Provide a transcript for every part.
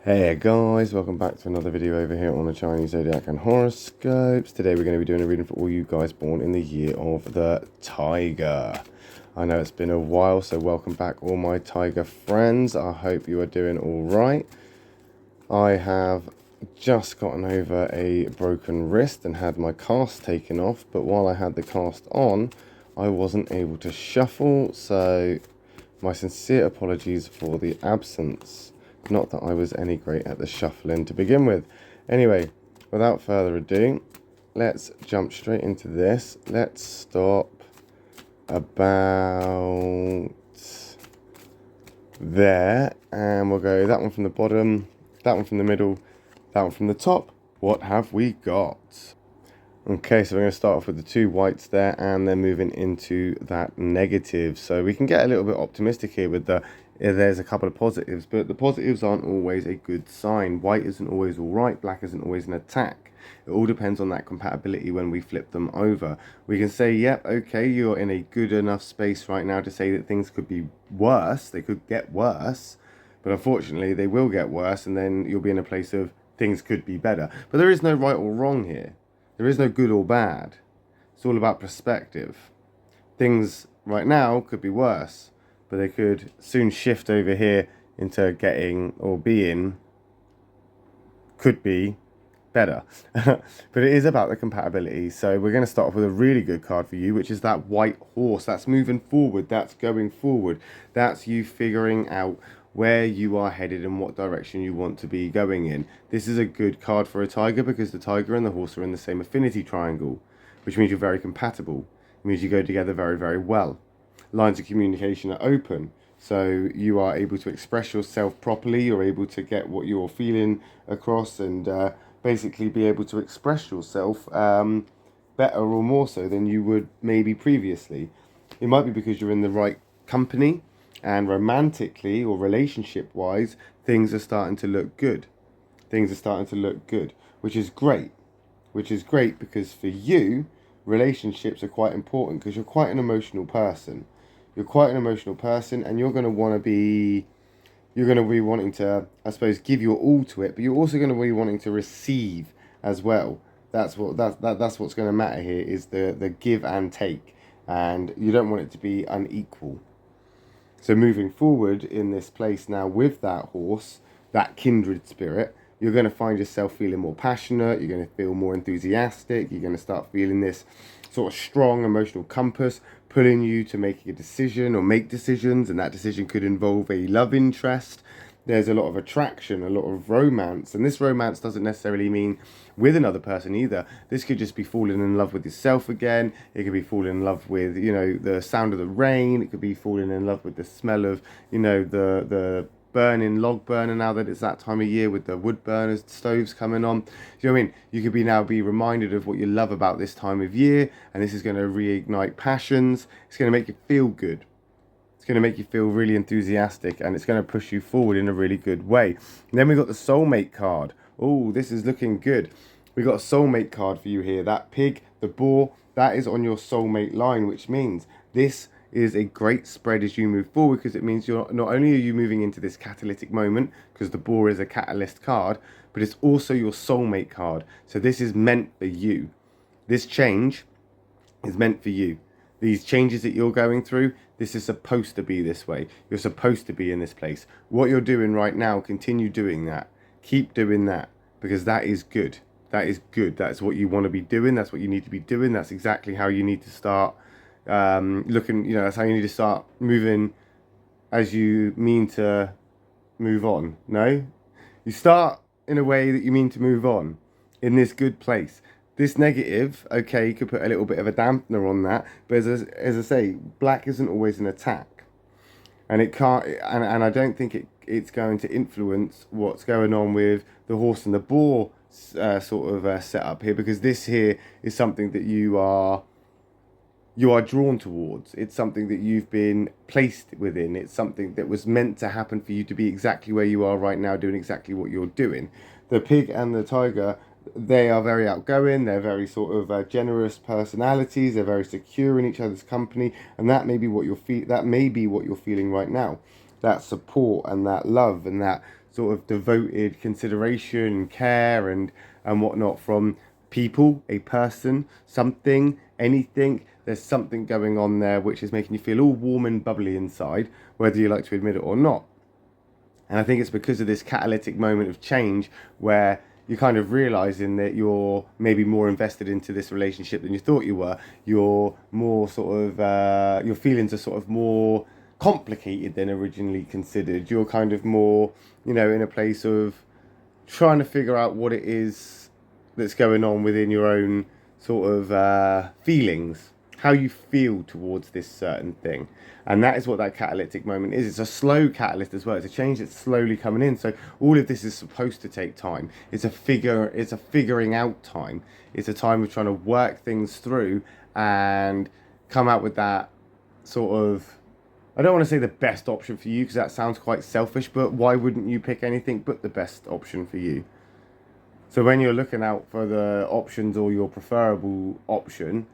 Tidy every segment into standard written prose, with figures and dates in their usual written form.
Hey guys, welcome back to another video over here on the Chinese Zodiac and horoscopes. Today we're going to be doing a reading for all you guys born in the year of the Tiger. I know it's been a while, so welcome back all my Tiger friends. I hope you are doing all right. I have just gotten over a broken wrist and had my cast taken off, but while I had the cast on, I wasn't able to shuffle, so my sincere apologies for the absence. Not that I was any great at the shuffling to begin with. Anyway, without further ado, let's jump straight into this. Let's stop about there. And we'll go that one from the bottom, that one from the middle, that one from the top. What have we got? Okay, so we're going to start off with the two whites there and then moving into that negative. So we can get a little bit optimistic here with there's a couple of positives, but the positives aren't always a good sign. White isn't always all right, black isn't always an attack. It all depends on that compatibility when we flip them over. We can say, yep, okay, you're in a good enough space right now to say that things could be worse. They could get worse, but unfortunately they will get worse, and then you'll be in a place of things could be better. But there is no right or wrong here. There is no good or bad. It's all about perspective. Things right now could be worse, but they could soon shift over here into getting or being, could be better. But it is about the compatibility. So we're going to start off with a really good card for you, which is that white horse. That's moving forward. That's going forward. That's you figuring out where you are headed and what direction you want to be going in. This is a good card for a tiger because the tiger and the horse are in the same affinity triangle, which means you're very compatible. It means you go together very, very well. Lines of communication are open, so you are able to express yourself properly. You're able to get what you're feeling across and basically be able to express yourself better or more so than you would maybe previously. It might be because you're in the right company, and romantically or relationship wise things are starting to look good. Which is great because for you relationships are quite important because you're quite an emotional person. And you're going to be wanting to, I suppose, give your all to it, but you're also going to be wanting to receive as well. That's what's going to matter here, is the give and take, and you don't want it to be unequal. So moving forward in this place now with that horse, that kindred spirit, you're going to find yourself feeling more passionate, you're going to feel more enthusiastic, you're going to start feeling this sort of strong emotional compass pulling you to make a decision or make decisions, and that decision could involve a love interest. There's a lot of attraction, a lot of romance, and this romance doesn't necessarily mean with another person either. This could just be falling in love with yourself again. It could be falling in love with, the sound of the rain. It could be falling in love with the smell of, the burning log burner now that it's that time of year with the wood burners, stoves coming on. You know what I mean? You could now be reminded of what you love about this time of year, and this is going to reignite passions. It's going to make you feel good. It's going to make you feel really enthusiastic, and it's going to push you forward in a really good way. And then we've got the soulmate card. Oh, this is looking good. We've got a soulmate card for you here. That pig, the boar, that is on your soulmate line, which means this is a great spread as you move forward, because it means you're not only are you moving into this catalytic moment, because the boar is a catalyst card, but it's also your soulmate card. So this is meant for you. This change is meant for you. These changes that you're going through, this is supposed to be this way. You're supposed to be in this place. What you're doing right now, continue doing that. Keep doing that, because that is good. That is good. That's what you want to be doing. That's what you need to be doing. That's exactly how you need to start looking. That's how you need to start moving as you mean to move on. No? You start in a way that you mean to move on, in this good place. This negative, okay, you could put a little bit of a dampener on that, but as I say, black isn't always an attack, and it can't, and I don't think it's going to influence what's going on with the horse and the boar sort of setup here, because this here is something that you are drawn towards. It's something that you've been placed within. It's something that was meant to happen for you to be exactly where you are right now, doing exactly what you're doing. The pig and the tiger, they are very outgoing. They're very sort of generous personalities. They're very secure in each other's company, and that may be what you're feeling right now. That support and that love and that sort of devoted consideration, care, and whatnot from people, a person, something, anything. There's something going on there which is making you feel all warm and bubbly inside, whether you like to admit it or not. And I think it's because of this catalytic moment of change where you're kind of realizing that you're maybe more invested into this relationship than you thought you were. You're more sort of, your feelings are sort of more complicated than originally considered. You're kind of more, you know, in a place of trying to figure out what it is that's going on within your own sort of feelings, how you feel towards this certain thing. And that is what that catalytic moment is. It's a slow catalyst as well. It's a change that's slowly coming in. So all of this is supposed to take time. It's a figuring out time. It's a time of trying to work things through and come out with that sort of, I don't want to say the best option for you because that sounds quite selfish, but why wouldn't you pick anything but the best option for you? So when you're looking out for the options or your preferable option,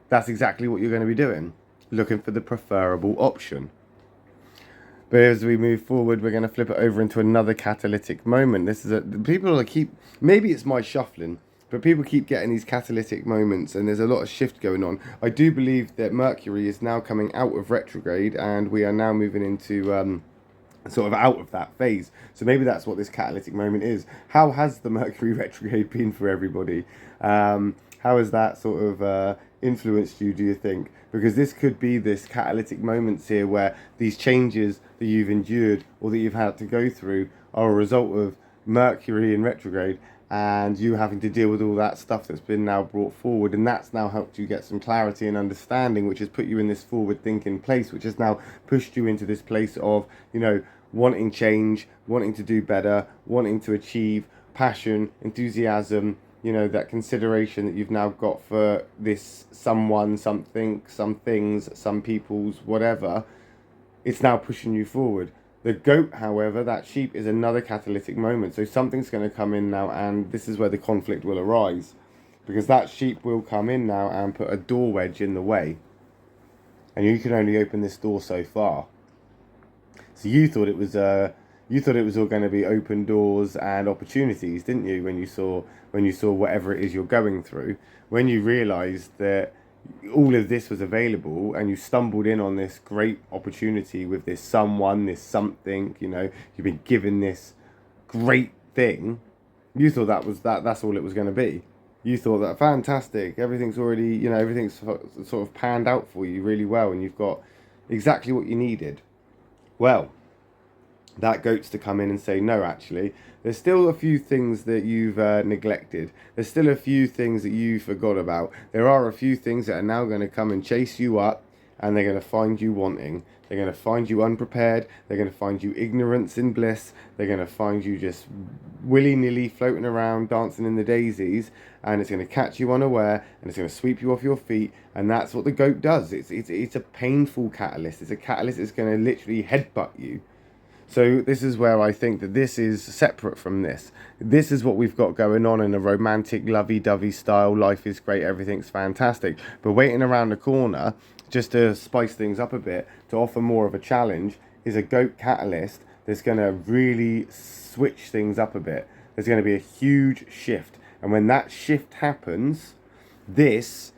that's exactly what you're going to be doing. Looking for the preferable option. But as we move forward, we're going to flip it over into another catalytic moment. This is maybe it's my shuffling, but people keep getting these catalytic moments and there's a lot of shift going on. I do believe that Mercury is now coming out of retrograde and we are now moving into sort of out of that phase. So maybe that's what this catalytic moment is. How has the Mercury retrograde been for everybody? How has that sort of influenced you, do you think? Because this could be this catalytic moments here where these changes that you've endured or that you've had to go through are a result of Mercury in retrograde and you having to deal with all that stuff that's been now brought forward, and that's now helped you get some clarity and understanding, which has put you in this forward thinking place, which has now pushed you into this place of, you know, wanting change, wanting to do better, wanting to achieve, passion, enthusiasm, you know, that consideration that you've now got for this someone, something, some things, some people's, whatever. It's now pushing you forward. The goat, however, that sheep, is another catalytic moment. So something's going to come in now, and this is where the conflict will arise. Because that sheep will come in now and put a door wedge in the way. And you can only open this door so far. So you thought it was all going to be open doors and opportunities, didn't you, when you saw whatever it is you're going through? When you realised that all of this was available and you stumbled in on this great opportunity with this someone, this something, you know, you've been given this great thing, you thought that's all it was going to be. You thought that fantastic, everything's already, you know, everything's sort of panned out for you really well and you've got exactly what you needed. Well, that goat's to come in and say, no, actually, there's still a few things that you've neglected. There's still a few things that you forgot about. There are a few things that are now going to come and chase you up, and they're going to find you wanting. They're going to find you unprepared. They're going to find you ignorance in bliss. They're going to find you just willy-nilly floating around, dancing in the daisies, and it's going to catch you unaware, and it's going to sweep you off your feet, and that's what the goat does. It's a painful catalyst. It's a catalyst that's going to literally headbutt you. So this is where I think that this is separate from this. This is what we've got going on in a romantic, lovey-dovey style. Life is great, everything's fantastic. But waiting around the corner, just to spice things up a bit, to offer more of a challenge, is a goat catalyst that's going to really switch things up a bit. There's going to be a huge shift. And when that shift happens, this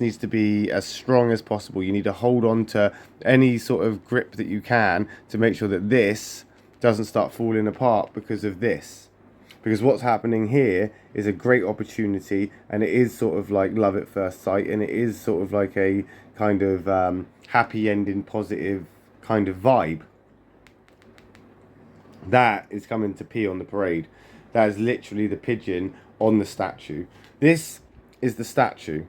needs to be as strong as possible. You need to hold on to any sort of grip that you can to make sure that this doesn't start falling apart because of this. Because what's happening here is a great opportunity, and it is sort of like love at first sight, and it is sort of like a kind of happy ending, positive kind of vibe. That is coming to pee on the parade. That is literally the pigeon on the statue. This is the statue.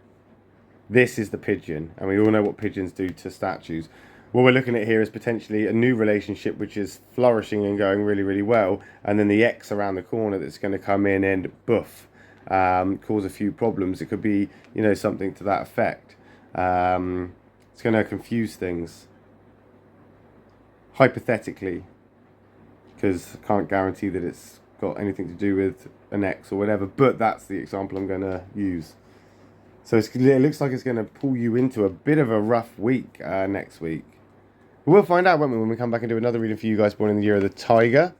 This is the pigeon, and we all know what pigeons do to statues. What we're looking at here is potentially a new relationship which is flourishing and going really, really well, and then the X around the corner that's going to come in and boof, cause a few problems. It could be, you know, something to that effect. It's going to confuse things, hypothetically, because I can't guarantee that it's got anything to do with an X or whatever, but that's the example I'm going to use. So it looks like it's going to pull you into a bit of a rough week next week. We'll find out, won't we, when we come back and do another reading for you guys born in the year of the Tiger.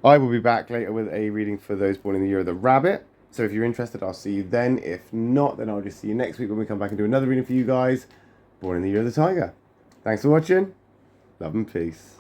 I will be back later with a reading for those born in the year of the rabbit. So if you're interested, I'll see you then. If not, then I'll just see you next week when we come back and do another reading for you guys born in the year of the tiger. Thanks for watching. Love and peace.